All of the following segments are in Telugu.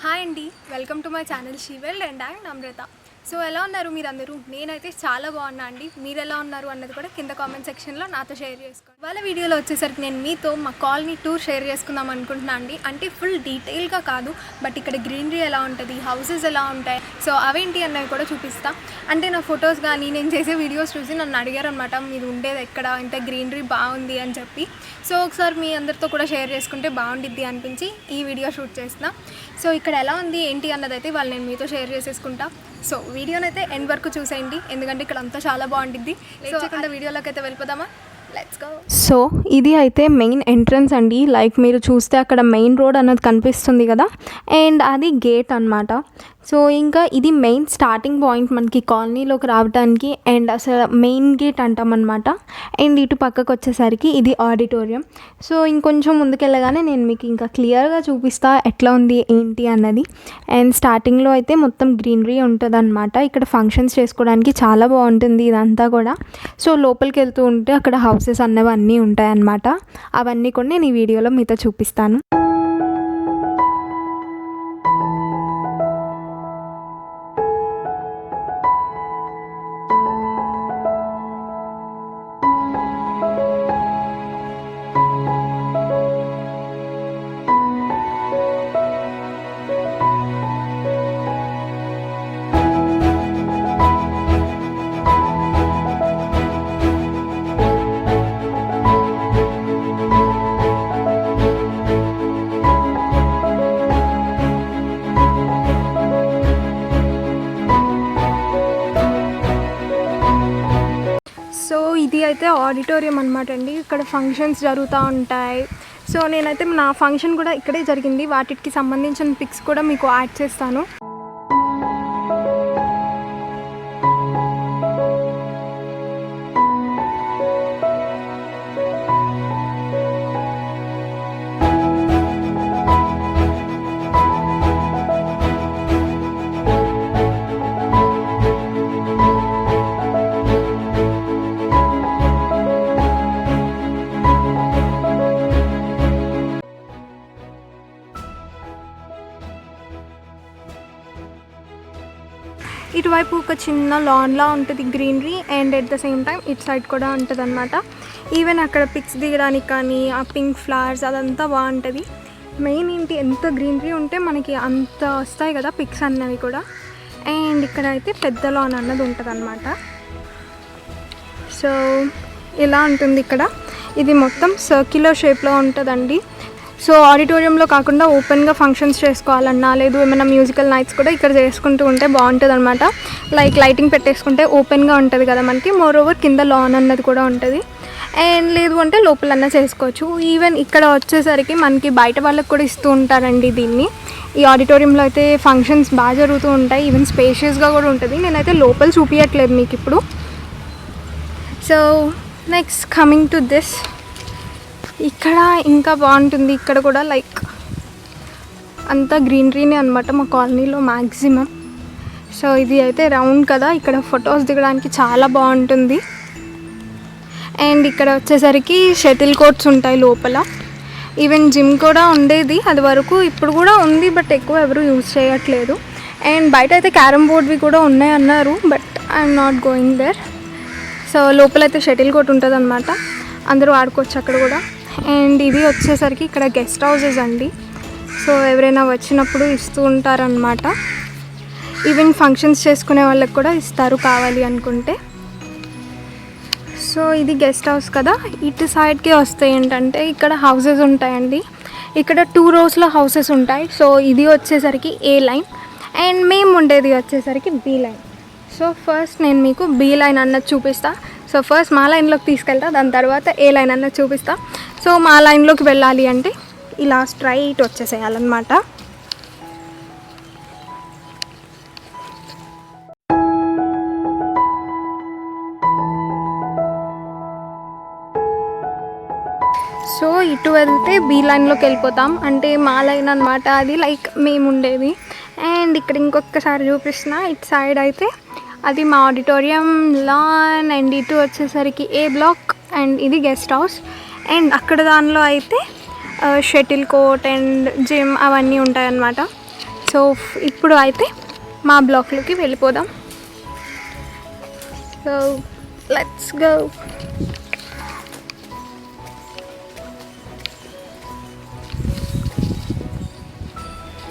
హాయ్ అండి, welcome to my channel she weld and I Namrata. So ఎలా ఉన్నారు మీరందరూ? నేనైతే చాలా బాగున్నా అండి. మీరు ఎలా ఉన్నారు అన్నది కూడా కింద కామెంట్ సెక్షన్లో నాతో షేర్ చేసుకోండి. వాళ్ళ వీడియోలో వచ్చేసరికి నేను మీతో మా కాలనీ టూర్ షేర్ చేసుకుందాం అనుకుంటున్నాను అండి. అంటే ఫుల్ డీటెయిల్గా కాదు, బట్ ఇక్కడ గ్రీనరీ ఎలా ఉంటుంది, హౌసెస్ ఎలా ఉంటాయి, సో అవేంటి అన్నవి కూడా చూపిస్తా. అంటే నా ఫొటోస్ కానీ నేను చేసే వీడియోస్ చూసి నన్ను అడిగారు అనమాట, మీరు ఉండేది ఎక్కడ, ఇంత గ్రీనరీ బాగుంది అని చెప్పి. సో ఒకసారి మీ అందరితో కూడా షేర్ చేసుకుంటే బాగుండిద్ది అనిపించి ఈ వీడియో షూట్ చేసిన. సో ఇక్కడ ఎలా ఉంది ఏంటి అన్నదైతే వాళ్ళు నేను మీతో షేర్ చేసేసుకుంటా. సో వీడియోనైతే ఎండ్ వరకు చూసేయండి, ఎందుకంటే ఇక్కడ అంతా చాలా బాగుండిద్ది. సో అక్కడ వీడియోలోకి అయితే వెళ్ళిపోదామా? Let's go. సో ఇది అయితే మెయిన్ ఎంట్రన్స్ అండి. లైక్ మీరు చూస్తే అక్కడ మెయిన్ రోడ్ అన్నది కనిపిస్తుంది కదా, అండ్ అది గేట్ అనమాట. సో ఇంకా ఇది మెయిన్ స్టార్టింగ్ పాయింట్ మనకి కాలనీలోకి రావడానికి, అండ్ అసలు మెయిన్ గేట్ అంటామన్నమాట. అండ్ ఇటు పక్కకు వచ్చేసరికి ఇది ఆడిటోరియం. సో ఇంకొంచెం ముందుకెళ్ళగానే నేను మీకు ఇంకా క్లియర్గా చూపిస్తా ఎట్లా ఉంది ఏంటి అన్నది. అండ్ స్టార్టింగ్లో అయితే మొత్తం గ్రీనరీ ఉంటుంది అనమాట. ఇక్కడ ఫంక్షన్స్ చేసుకోవడానికి చాలా బాగుంటుంది ఇదంతా కూడా. సో లోపలికి వెళ్తూ ఉంటే అక్కడ హౌసెస్ అన్నవన్నీ ఉంటాయన్నమాట. అవన్నీ కూడా నేను ఈ వీడియోలో మీతో చూపిస్తాను. సో ఇది అయితే ఆడిటోరియం అనమాట అండి. ఇక్కడ ఫంక్షన్స్ జరుగుతూ ఉంటాయి. సో నేనైతే నా ఫంక్షన్ కూడా ఇక్కడే జరిగింది, వాటికి సంబంధించిన పిక్స్ కూడా మీకు యాడ్ చేస్తాను. ఇటువైపు ఒక చిన్న లాన్లా ఉంటుంది greenery, and at the same time ఇటు సైడ్ కూడా ఉంటుంది అనమాట. ఈవెన్ అక్కడ పిక్స్ దిగడానికి కానీ ఆ పింక్ ఫ్లవర్స్ అదంతా బాగుంటుంది. మెయిన్ ఏంటి, ఎంత గ్రీనరీ ఉంటే మనకి అంత వస్తాయి కదా పిక్స్ అన్నవి కూడా. అండ్ ఇక్కడ అయితే పెద్ద లాన్ అన్నది ఉంటుంది అనమాట. సో ఇలా ఉంటుంది ఇక్కడ. ఇది మొత్తం సర్క్యులర్ షేప్లో ఉంటుందండి. సో ఆడిటోరియంలో కాకుండా ఓపెన్గా ఫంక్షన్స్ చేసుకోవాలన్నా, లేదు ఏమైనా మ్యూజికల్ నైట్స్ కూడా ఇక్కడ చేసుకుంటూ ఉంటే బాగుంటుంది అనమాట. లైక్ లైటింగ్ పెట్టేసుకుంటే ఓపెన్గా ఉంటుంది కదా మనకి. మోర్ ఓవర్ కింద లాన్ అన్నది కూడా ఉంటుంది. అండ్ లేదు అంటే లోపలన్నా చేసుకోవచ్చు. ఈవెన్ ఇక్కడ వచ్చేసరికి మనకి బయట వాళ్ళకి కూడా ఇస్తూ ఉంటారండి దీన్ని. ఈ ఆడిటోరియంలో అయితే ఫంక్షన్స్ బాగా జరుగుతూ ఉంటాయి, ఈవెన్ స్పేషియస్గా కూడా ఉంటుంది. నేనైతే లోపల చూపించట్లేదు మీకు ఇప్పుడు. So next coming to this, ఇక్కడ ఇంకా బాగుంటుంది. ఇక్కడ కూడా లైక్ అంతా గ్రీనరీనే అనమాట మా కాలనీలో మ్యాక్సిమం. సో ఇది అయితే రౌండ్ కదా, ఇక్కడ ఫొటోస్ దిగడానికి చాలా బాగుంటుంది. అండ్ ఇక్కడ వచ్చేసరికి షటిల్ కోర్ట్స్ ఉంటాయి లోపల. ఈవెన్ జిమ్ కూడా ఉండేది అది వరకు, ఇప్పుడు కూడా ఉంది, బట్ ఎక్కువ ఎవరు యూజ్ చేయట్లేదు. అండ్ బయట అయితే క్యారమ్ బోర్డ్వి కూడా ఉన్నాయి అన్నారు, but I'm not going there. So లోపలైతే షటిల్ కోర్ట్ ఉంటుంది అనమాట, అందరూ ఆడుకోవచ్చు అక్కడ కూడా. అండ్ ఇవి వచ్చేసరికి ఇక్కడ గెస్ట్ హౌసెస్ అండి. సో ఎవరైనా వచ్చినప్పుడు ఇస్తూ ఉంటారనమాట. ఈవెన్ ఫంక్షన్స్ చేసుకునే వాళ్ళకి కూడా ఇస్తారు కావాలి అనుకుంటే. సో ఇది గెస్ట్ హౌస్ కదా. ఇటు సైడ్కి వస్తే ఏంటంటే ఇక్కడ హౌసెస్ ఉంటాయండి. ఇక్కడ 2 rows హౌసెస్ ఉంటాయి. సో ఇది వచ్చేసరికి ఏ లైన్, అండ్ మేము ఉండేది వచ్చేసరికి బి లైన్. సో ఫస్ట్ నేను మీకు బి లైన్ అన్నది చూపిస్తా. సో ఫస్ట్ మా లైన్లోకి తీసుకెళ్తా, దాని తర్వాత ఏ లైన్ అన్నది చూపిస్తా. సో మా లైన్లోకి వెళ్ళాలి అంటే ఇలా స్ట్రైట్ వచ్చేసేయాలన్నమాట. సో ఇటు వెళ్తే బి లైన్లోకి వెళ్ళిపోతాం, అంటే మా లైన్ అనమాట అది, లైక్ మేము ఉండేది. అండ్ ఇక్కడ ఇంకొకసారి చూపిస్తున్నా, ఇటు సైడ్ అయితే అది మా ఆడిటోరియం లాన్, అండ్ ఇటు వచ్చేసరికి ఏ బ్లాక్, అండ్ ఇది గెస్ట్ హౌస్. అండ్ అక్కడ దానిలో అయితే షటిల్ కోర్ట్ అండ్ జిమ్ అవన్నీ ఉంటాయన్నమాట. సో ఇప్పుడు అయితే మా బ్లాక్లోకి వెళ్ళిపోదాం. So let's go.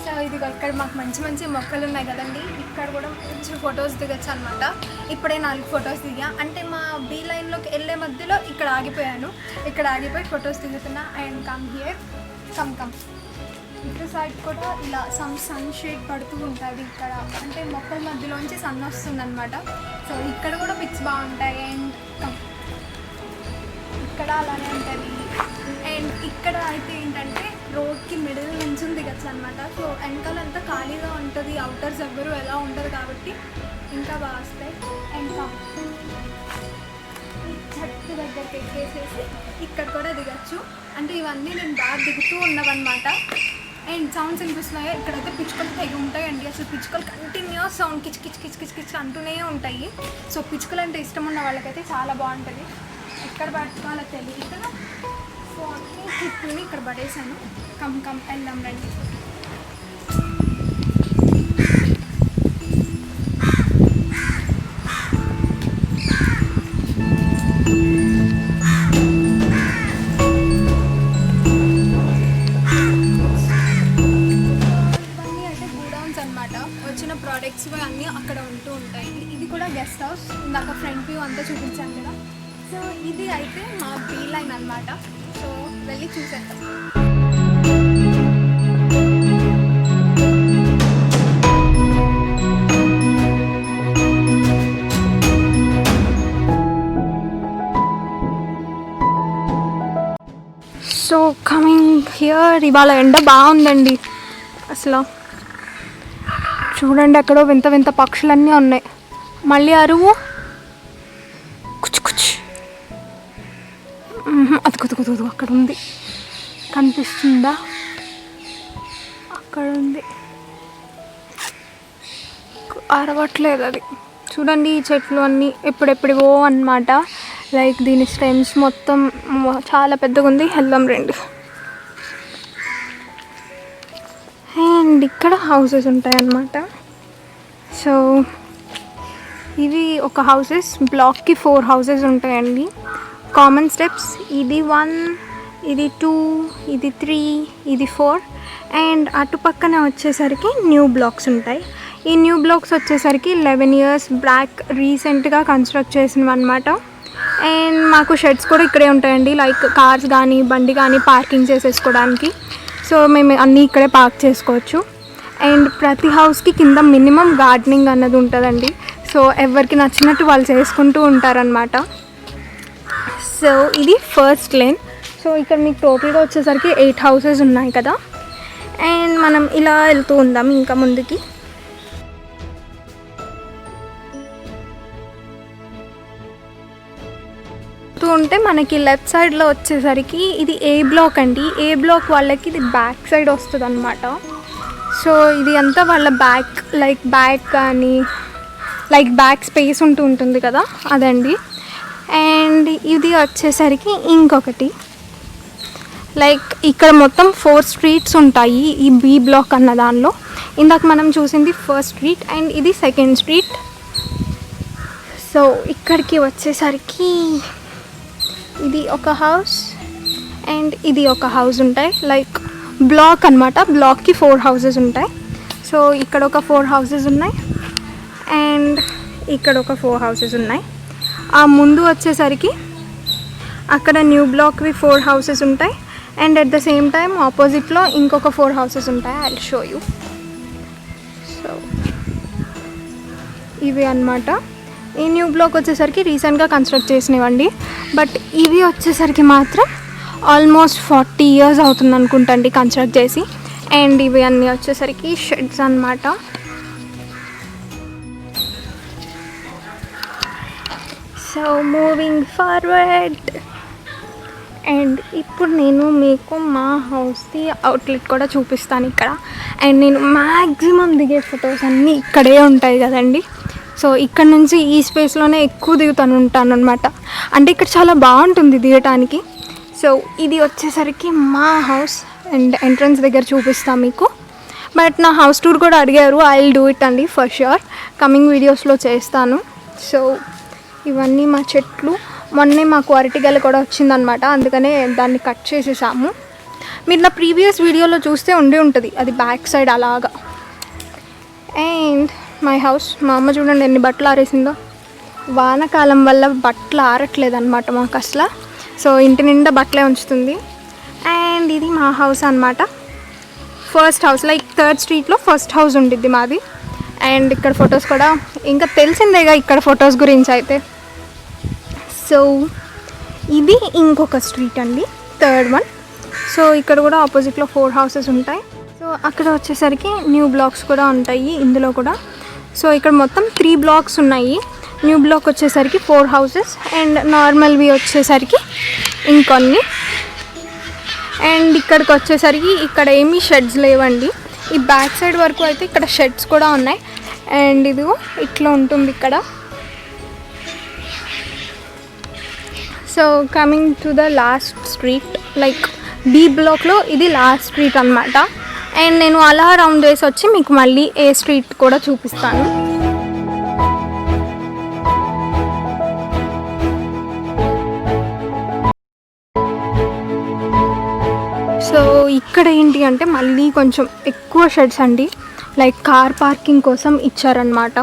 సో ఇదిగో ఇక్కడ మాకు మంచి మంచి మొక్కలు ఉన్నాయి కదండి. ఇక్కడ కూడా మంచి ఫొటోస్ దిగచ్చు అనమాట. ఇప్పుడే 4 ఫొటోస్ దిగా, అంటే మా బీ లైన్లోకి వెళ్ళే మధ్యలో ఇక్కడ ఆగిపోయాను. ఇక్కడ ఆగిపోయి ఫొటోస్ దిగుతున్నా. అండ్ కమ్ హియర్, కమ్ ఇటు సైడ్ కూడా ఇలా సన్ షేడ్ పడుతూ ఉంటుంది ఇక్కడ, అంటే మొక్కల మధ్యలోంచి సన్ వస్తుంది అనమాట. సో ఇక్కడ కూడా పిక్స్ బాగుంటాయి. అండ్ ఇక్కడ అలానే ఉంటుంది. అండ్ ఇక్కడ అయితే ఏంటంటే రోడ్కి మిడిల్ నుంచి దిగచ్చు అనమాట. సో వెనకాలంతా ఖాళీగా ఉంటుంది, అవుటర్స్ ఎవ్వరు ఎలా ఉండదు కాబట్టి ఇంకా బాగా వస్తాయి. అండ్ చెట్టు దగ్గరికి ఎక్కేసేసి ఇక్కడ కూడా దిగచ్చు. అంటే ఇవన్నీ నేను బాగా దిగుతూ ఉన్నవన్నమాట. అండ్ సౌండ్స్ వినిపిస్తున్నాయి. ఇక్కడైతే పిచ్చుకలు తెగి ఉంటాయండి. అసలు పిచ్చుకలు కంటిన్యూస్ సౌండ్ కిచ్ కిచ్ కిచ్ కిచ్ కిచ్ అంటూనే ఉంటాయి. సో పిచ్చుకలు అంటే ఇష్టం ఉన్న వాళ్ళకైతే చాలా బాగుంటుంది. ఎక్కడ పట్టుకోవాలో తెలియదు కదా. సో అన్నీ తిప్పుని ఇక్కడ పడేసాను. కమ్ వెళ్దాం రండి. వచ్చిన ప్రోడక్ట్స్ అన్నీ అక్కడ ఉంటూ ఉంటాయి. ఇది కూడా గెస్ట్ హౌస్. ఇందాక ఫ్రంట్ వ్యూ అంతా చూపించాను కదా. సో ఇది అయితే మా బీ లైన్ అనమాట. సో వెళ్ళి చూసేద్దాం. సో కమింగ్ హియర్, ఇవాళ ఎండ బాగుందండి. అసలు చూడండి, అక్కడ వింత వింత పక్షులన్నీ ఉన్నాయి. మళ్ళీ అరువు కుచ్ కుచ్, అది కుతుకుతుంది. అక్కడ ఉంది, కనిపిస్తుందా? అక్కడ ఉంది, అరవట్లేదు అది. చూడండి ఈ చెట్లు అన్నీ ఎప్పుడెప్పుడివో అన్నమాట. లైక్ దీని స్టెమ్స్ మొత్తం చాలా పెద్దగా ఉంది. వెళ్దాం రండి. అండ్ ఇక్కడ హౌసెస్ ఉంటాయన్నమాట. సో ఇవి ఒక హౌసెస్, బ్లాక్కి 4 హౌసెస్ ఉంటాయండి. కామన్ స్టెప్స్, ఇది 1, ఇది 2, ఇది 3, ఇది 4. అండ్ అటు పక్కన వచ్చేసరికి న్యూ బ్లాక్స్ ఉంటాయి. ఈ న్యూ బ్లాక్స్ వచ్చేసరికి 11 years బ్యాక్ రీసెంట్గా కన్స్ట్రక్ట్ చేసినవి అనమాట. అండ్ మాకు షెడ్స్ కూడా ఇక్కడే ఉంటాయండి. లైక్ కార్స్ కానీ బండి కానీ పార్కింగ్ చేసేసుకోవడానికి. సో మేము అన్నీ ఇక్కడే పార్క్ చేసుకోవచ్చు. అండ్ ప్రతి హౌస్కి కింద మినిమం గార్డెనింగ్ అన్నది ఉంటుందండి. సో ఎవరికి నచ్చినట్టు వాళ్ళు చేసుకుంటూ ఉంటారనమాట. సో ఇది ఫస్ట్ లేన్. సో ఇక్కడ మీకు టోటల్గా వచ్చేసరికి 8 హౌసెస్ ఉన్నాయి కదా. అండ్ మనం ఇలా వెళ్తూ ఉందాం ఇంకా ముందుకి. ఉంటే మనకి లెఫ్ట్ సైడ్లో వచ్చేసరికి ఇది ఏ బ్లాక్ అండి. ఏ బ్లాక్ వాళ్ళకి ఇది బ్యాక్ సైడ్ వస్తుంది అనమాట. సో ఇది అంతా వాళ్ళ బ్యాక్, లైక్ బ్యాక్ కానీ లైక్ బ్యాక్ స్పేస్ ఉంటుంది కదా, అదండి. అండ్ ఇది వచ్చేసరికి ఇంకొకటి, లైక్ ఇక్కడ మొత్తం 4 streets ఉంటాయి ఈ బీ బ్లాక్ అన్న దానిలో. ఇందాక మనం చూసింది ఫస్ట్ స్ట్రీట్ అండ్ ఇది సెకండ్ స్ట్రీట్. సో ఇక్కడికి వచ్చేసరికి ఇది ఒక హౌస్ అండ్ ఇది ఒక హౌస్ ఉంటాయి. లైక్ బ్లాక్ అనమాట. బ్లాక్కి 4 houses ఉంటాయి. సో ఇక్కడ ఒక 4 houses ఉన్నాయి అండ్ ఇక్కడ ఒక 4 houses ఉన్నాయి. ఆ ముందు వచ్చేసరికి అక్కడ న్యూ బ్లాక్వి 4 houses ఉంటాయి. And at the same time ఆపోజిట్లో ఇంకొక 4 houses ఉంటాయి. I will show you. So ఇవి అన్నమాట. ఈ న్యూ బ్లాక్ వచ్చేసరికి రీసెంట్గా కన్స్ట్రక్ట్ చేసినవండి. బట్ ఇవి వచ్చేసరికి మాత్రం ఆల్మోస్ట్ 40 years అవుతుంది అనుకుంటండి కన్స్ట్రక్ట్ చేసి. అండ్ ఇవి అన్నీ వచ్చేసరికి షెడ్స్ అన్నమాట. So moving forward. అండ్ ఇప్పుడు నేను మీకు మా హౌస్ది అవుట్లెట్ కూడా చూపిస్తాను ఇక్కడ. అండ్ నేను మ్యాక్సిమం దిగే ఫొటోస్ అన్నీ ఇక్కడే ఉంటాయి కదండి. సో ఇక్కడ నుంచి ఈ స్పేస్లోనే ఎక్కువ ఉంటాను అనమాట. అంటే ఇక్కడ చాలా బాగుంటుంది దిగటానికి. సో ఇది వచ్చేసరికి మా హౌస్ అండ్ ఎంట్రన్స్ దగ్గర చూపిస్తాను మీకు. బట్ నా హౌస్ టూర్ కూడా అడిగారు. ఐ విల్ డూ ఇట్ అండి ఫర్ ష్యూర్, కమింగ్ వీడియోస్లో చేస్తాను. సో ఇవన్నీ మా చెట్లు. మొన్నే మాకు అరటిగెల కూడా వచ్చిందనమాట, అందుకనే దాన్ని కట్ చేసేసాము. మీరు నా ప్రీవియస్ వీడియోలో చూస్తే ఉండి ఉంటుంది అది బ్యాక్ సైడ్ అలాగా. అండ్ మై హౌస్, మా అమ్మ చూడండి ఎన్ని బట్టలు ఆరేసిందో. వానకాలం వల్ల బట్టలు ఆరట్లేదు అనమాట మాకు అసలు. సో ఇంటి నిండా బట్టలే ఉంచుతుంది. అండ్ ఇది మా హౌస్ అనమాట, ఫస్ట్ హౌస్, లైక్ 3rd స్ట్రీట్లో ఫస్ట్ హౌస్ ఉండిద్ది మాది. అండ్ ఇక్కడ ఫొటోస్ కూడా ఇంకా తెలిసిందేగా ఇక్కడ ఫొటోస్ గురించి అయితే. సో ఇది ఇంకొక స్ట్రీట్ అండి, 3rd వన్. సో ఇక్కడ కూడా ఆపోజిట్లో 4 హౌసెస్ ఉంటాయి. సో అక్కడ వచ్చేసరికి న్యూ బ్లాక్స్ కూడా ఉంటాయి ఇందులో కూడా. సో ఇక్కడ మొత్తం 3 బ్లాక్స్ ఉన్నాయి. న్యూ బ్లాక్ వచ్చేసరికి 4 హౌసెస్ అండ్ నార్మల్వి వచ్చేసరికి ఇంకొన్ని. అండ్ ఇక్కడికి వచ్చేసరికి ఇక్కడ ఏమీ షెడ్స్ లేవండి. ఈ బ్యాక్ సైడ్ వరకు అయితే ఇక్కడ షెడ్స్ కూడా ఉన్నాయి. అండ్ ఇదిగో ఇట్లా ఉంటుంది ఇక్కడ. So coming to the last street, like B బ్లాక్లో ఇది లాస్ట్ స్ట్రీట్ అనమాట. అండ్ నేను అలా రౌండ్ వేసి వచ్చి మీకు మళ్ళీ ఏ స్ట్రీట్ కూడా చూపిస్తాను. సో ఇక్కడ ఏంటి అంటే మళ్ళీ కొంచెం ఎక్కువ షెడ్స్ అండి, లైక్ కార్ పార్కింగ్ కోసం ఇచ్చారనమాట.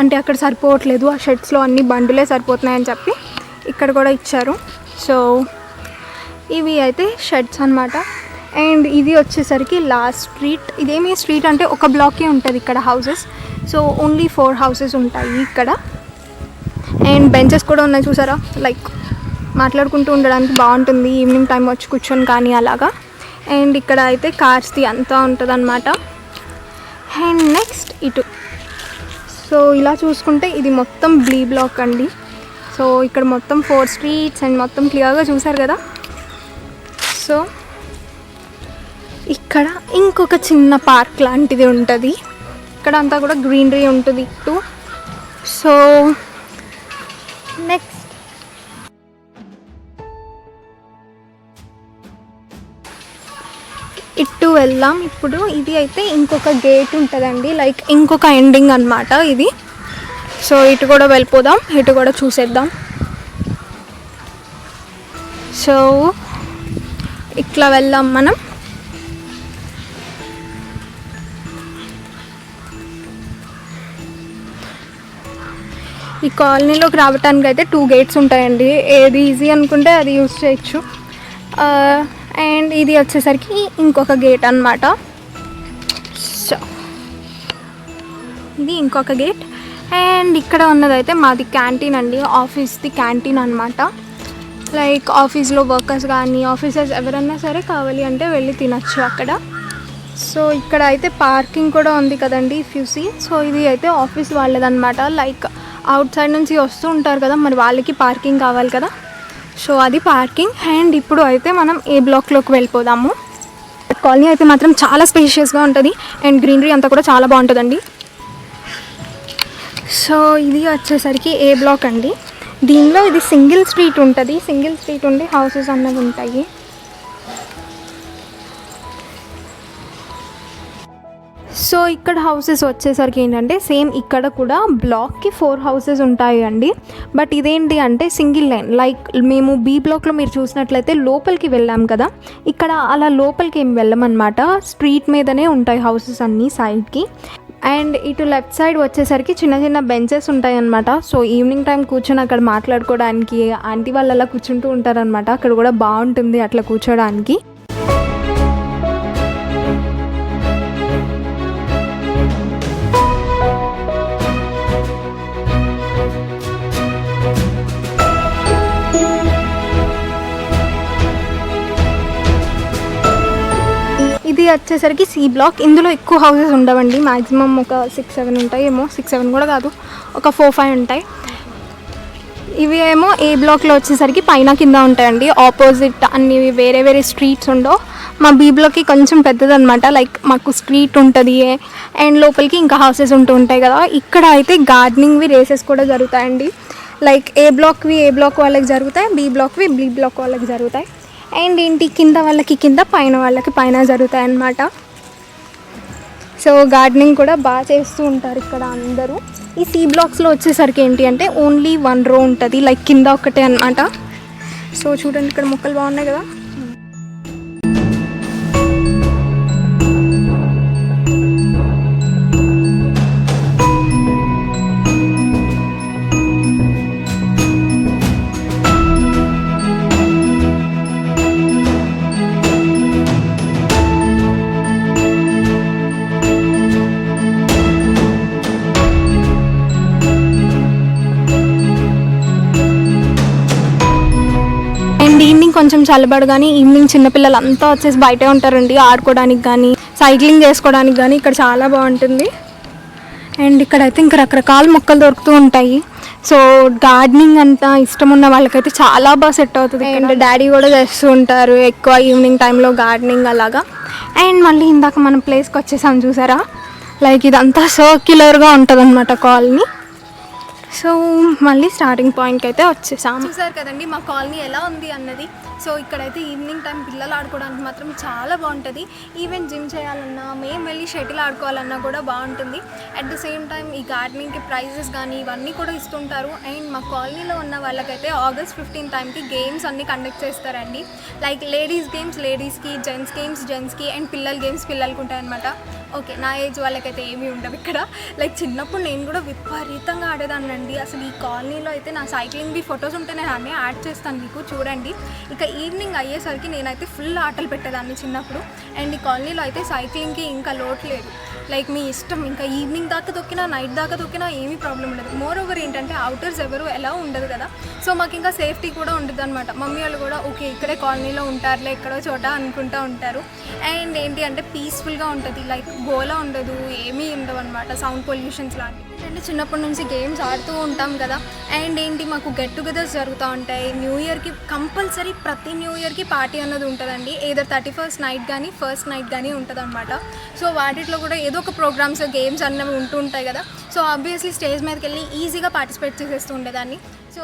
అంటే అక్కడ సరిపోవట్లేదు, ఆ షెడ్స్లో అన్ని బండులే సరిపోతున్నాయని చెప్పి ఇక్కడ కూడా ఇచ్చారు. సో ఇవి అయితే షెడ్స్ అనమాట. అండ్ ఇది వచ్చేసరికి లాస్ట్ స్ట్రీట్. ఇదేమి స్ట్రీట్ అంటే ఒక బ్లాకే ఉంటుంది ఇక్కడ హౌసెస్. సో ఓన్లీ 4 హౌసెస్ ఉంటాయి ఇక్కడ. అండ్ బెంచెస్ కూడా ఉన్నాయి చూసారా, లైక్ మాట్లాడుకుంటూ ఉండడానికి బాగుంటుంది ఈవినింగ్ టైం వచ్చి కూర్చొని కానీ అలాగా. అండ్ ఇక్కడ అయితే కార్స్ది అంతా ఉంటుంది అనమాట. అండ్ నెక్స్ట్ ఇటు. సో ఇలా చూసుకుంటే ఇది మొత్తం బ్లీ బ్లాక్ అండి. సో ఇక్కడ మొత్తం 4 స్ట్రీట్స్ అండ్ మొత్తం క్లియర్గా చూసారు కదా. సో ఇక్కడ ఇంకొక చిన్న పార్క్ లాంటిది ఉంటుంది. ఇక్కడ అంతా కూడా గ్రీనరీ ఉంటుంది ఇటు. సో నెక్స్ట్ ఇటు వెళ్దాం ఇప్పుడు. ఇది అయితే ఇంకొక గేట్ ఉంటుందండి, లైక్ ఇంకొక ఎండింగ్ అనమాట ఇది. సో ఇటు కూడా వెళ్ళిపోదాం, ఇటు కూడా చూసేద్దాం. సో ఇట్లా వెళ్దాం మనం. ఈ కాలనీలోకి రావడానికి అయితే 2 గేట్స్ ఉంటాయండి. ఏది ఈజీ అనుకుంటే అది యూజ్ చేయొచ్చు. అండ్ ఇది వచ్చేసరికి ఇంకొక గేట్ అనమాట. సో ఇది ఇంకొక గేట్. అండ్ ఇక్కడ ఉన్నదైతే మాది క్యాంటీన్ అండి, ఆఫీస్ది క్యాంటీన్ అనమాట. లైక్ ఆఫీస్లో వర్కర్స్ కానీ ఆఫీసర్స్ ఎవరన్నా సరే కావాలి అంటే వెళ్ళి తినచ్చు అక్కడ. సో ఇక్కడ అయితే పార్కింగ్ కూడా ఉంది కదండి ఇఫ్ యూ సీ. సో ఇది అయితే ఆఫీస్ వాళ్ళదనమాట, లైక్ అవుట్ సైడ్ నుంచి వస్తూ ఉంటారు కదా, మరి వాళ్ళకి పార్కింగ్ కావాలి కదా. సో అది పార్కింగ్. అండ్ ఇప్పుడు అయితే మనం ఏ బ్లాక్లోకి వెళ్ళిపోదాము. కాలనీ అయితే మాత్రం చాలా స్పేషియస్గా ఉంటుంది అండ్ గ్రీనరీ అంతా కూడా చాలా బాగుంటుందండి. సో ఇది వచ్చేసరికి ఏ బ్లాక్ అండి. దీనిలో ఇది సింగిల్ స్ట్రీట్ ఉంటుంది, సింగిల్ స్ట్రీట్ ఉండి హౌసెస్ అన్నవి ఉంటాయి. సో ఇక్కడ హౌసెస్ వచ్చేసరికి ఏంటంటే సేమ్ ఇక్కడ కూడా బ్లాక్కి 4 హౌసెస్ ఉంటాయి అండి. బట్ ఇదేంటి అంటే సింగిల్ లైన్, లైక్ మేము బీ బ్లాక్లో మీరు చూసినట్లయితే లోపలికి వెళ్ళాం కదా, ఇక్కడ అలా లోపలికి ఏం వెళ్ళమన్నమాట, స్ట్రీట్ మీదనే ఉంటాయి హౌసెస్ అన్నీ సైడ్కి. అండ్ ఇటు లెఫ్ట్ సైడ్ వచ్చేసరికి చిన్న చిన్న బెంచెస్ ఉంటాయి అన్నమాట. సో ఈవినింగ్ టైం కూర్చొని అక్కడ మాట్లాడుకోవడానికి ఆంటీ వాళ్ళు అలా కూర్చుంటూ ఉంటారనమాట. అక్కడ కూడా బాగుంటుంది అట్లా కూర్చోడానికి. ఇది వచ్చేసరికి సి బ్లాక్. ఇందులో ఎక్కువ హౌసెస్ ఉండవండి, మ్యాక్సిమం ఒక 6-7 ఉంటాయి ఏమో, 6-7 కూడా కాదు, ఒక 4-5 ఉంటాయి. ఇవి ఏమో ఏ బ్లాక్లో వచ్చేసరికి పైన కింద ఉంటాయండి, ఆపోజిట్ అన్ని వేరే వేరే స్ట్రీట్స్ ఉండవు. మా బీ బ్లాక్కి కొంచెం పెద్దదనమాట, లైక్ మాకు స్ట్రీట్ ఉంటుంది అండ్ లోపలికి ఇంకా హౌసెస్ ఉంటూ ఉంటాయి కదా. ఇక్కడ అయితే గార్డెనింగ్వి రేసెస్ కూడా జరుగుతాయండి, లైక్ ఏ బ్లాక్వి ఏ బ్లాక్ వాళ్ళకి జరుగుతాయి, బీ బ్లాక్వి బీ బ్లాక్ వాళ్ళకి జరుగుతాయి. అండ్ ఏంటి కింద వాళ్ళకి కింద, పైన వాళ్ళకి పైన జరుగుతాయి అన్నమాట. సో గార్డెనింగ్ కూడా బాగా చేస్తూ ఉంటారు ఇక్కడ అందరూ. ఈ సి బ్లాక్స్లో వచ్చేసరికి ఏంటి అంటే ఓన్లీ 1 రో ఉంటుంది, లైక్ కింద ఒకటే అనమాట. సో చూడండి ఇక్కడ మొక్కలు బాగున్నాయి కదా. ఈవినింగ్ కొంచెం చల్లబడగానే ఈవినింగ్ చిన్నపిల్లలు అంతా వచ్చేసి బయటే ఉంటారండి ఆడుకోవడానికి కానీ సైక్లింగ్ చేసుకోవడానికి కానీ. ఇక్కడ చాలా బాగుంటుంది. అండ్ ఇక్కడైతే ఇంకా రకరకాల మొక్కలు దొరుకుతూ ఉంటాయి. సో గార్డెనింగ్ అంతా ఇష్టం ఉన్న వాళ్ళకైతే చాలా బాగా సెట్ అవుతుంది. అండ్ డాడీ కూడా చేస్తూ ఉంటారు ఎక్కువ ఈవినింగ్ టైంలో గార్డెనింగ్ అలాగా. అండ్ మళ్ళీ ఇందాక మనం ప్లేస్కి వచ్చేసాం చూసారా, లైక్ ఇదంతా సర్క్యులర్గా ఉంటుంది అనమాట కాలనీ. సో మళ్ళీ స్టార్టింగ్ పాయింట్కి అయితే వచ్చేసాం. చూసారు కదండి మా కాలనీ ఎలా ఉంది అన్నది. సో ఇక్కడైతే ఈవినింగ్ టైం పిల్లలు ఆడుకోవడానికి మాత్రం చాలా బాగుంటుంది. ఈవెన్ జిమ్ చేయాలన్నా మేము వెళ్ళి షటిల్ ఆడుకోవాలన్నా కూడా బాగుంటుంది. అట్ ద సేమ్ టైం ఈ గార్డెనింగ్కి ప్రైజెస్ కానీ ఇవన్నీ కూడా ఇస్తుంటారు. అండ్ మా కాలనీలో ఉన్న వాళ్ళకైతే August 15 టైంకి గేమ్స్ అన్నీ కండక్ట్ చేస్తారండి. లైక్ లేడీస్ గేమ్స్ లేడీస్కి, జెంట్స్ గేమ్స్ జెంట్స్కి, అండ్ పిల్లల గేమ్స్ పిల్లలకి ఉంటాయన్నమాట. ఓకే, నా ఏజ్ వాళ్ళకైతే ఏమీ ఉండవు ఇక్కడ. లైక్ చిన్నప్పుడు నేను కూడా విపరీతంగా ఆడేదాన్నండి. అసలు ఈ కాలనీలో అయితే నా సైక్లింగ్వి ఫొటోస్ ఉంటే నేను అన్నీ యాడ్ చేస్తాను మీకు చూడండి. ఇక ఈవినింగ్ అయ్యేసరికి నేనైతే ఫుల్ ఆటలు పెట్టేదాన్ని చిన్నప్పుడు. అండ్ ఈ కాలనీలో అయితే సైక్లింగ్కి ఇంకా లోటు లేదు. లైక్ మీ ఇష్టం, ఇంకా ఈవినింగ్ దాకా తొక్కినా నైట్ దాకా తొక్కినా ఏమీ ప్రాబ్లం ఉండదు. మోర్ ఓవర్ ఏంటంటే అవుటర్స్ ఎవరు ఎలా ఉండదు కదా, సో మాకు ఇంకా సేఫ్టీ కూడా ఉంటుంది అనమాట. మమ్మీ వాళ్ళు కూడా ఓకే ఇక్కడే కాలనీలో ఉంటారులే ఎక్కడో చోట అనుకుంటూ ఉంటారు. అండ్ ఏంటి అంటే పీస్ఫుల్గా ఉంటుంది, లైక్ గోలా ఉండదు, ఏమీ ఉండవు అనమాట, సౌండ్ పొల్యూషన్స్ లాంటివి. అంటే చిన్నప్పటి నుంచి గేమ్స్ ఆడుతూ ఉంటాం కదా. అండ్ ఏంటి మాకు గెట్ టుగెదర్స్ జరుగుతూ ఉంటాయి. న్యూ ఇయర్కి కంపల్సరీ ప్రతి న్యూ ఇయర్కి పార్టీ అన్నది ఉంటుందండి. ఏదర్ 31st నైట్ కానీ 1st నైట్ కానీ ఉంటుంది అనమాట. సో వాటిలో కూడా ఏదో ఒక ప్రోగ్రామ్స్ గేమ్స్ అన్నవి ఉంటూ ఉంటాయి కదా. సో ఆబ్వియస్లీ స్టేజ్ మీదకి వెళ్ళి ఈజీగా పార్టిసిపేట్ చేసేస్తూ ఉండేదాన్ని. సో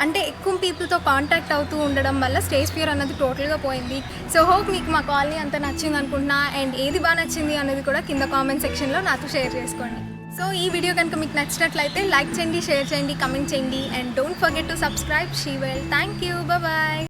అంటే ఎక్కువ పీపుల్తో కాంటాక్ట్ అవుతూ ఉండడం వల్ల స్టేజ్ ఫియర్ అన్నది టోటల్గా పోయింది. సో హోప్ మీకు మా కాలనీ అంతా నచ్చింది అనుకుంటున్నా. అండ్ ఏది బాగా నచ్చింది అనేది కూడా కింద కామెంట్ సెక్షన్లో నాతో షేర్ చేసుకోండి. సో ఈ వీడియో కనుక మీకు నచ్చినట్లయితే లైక్ చేయండి, షేర్ చేయండి, కమెంట్ చేయండి. And don't forget to subscribe. She well. Thank you. Bye.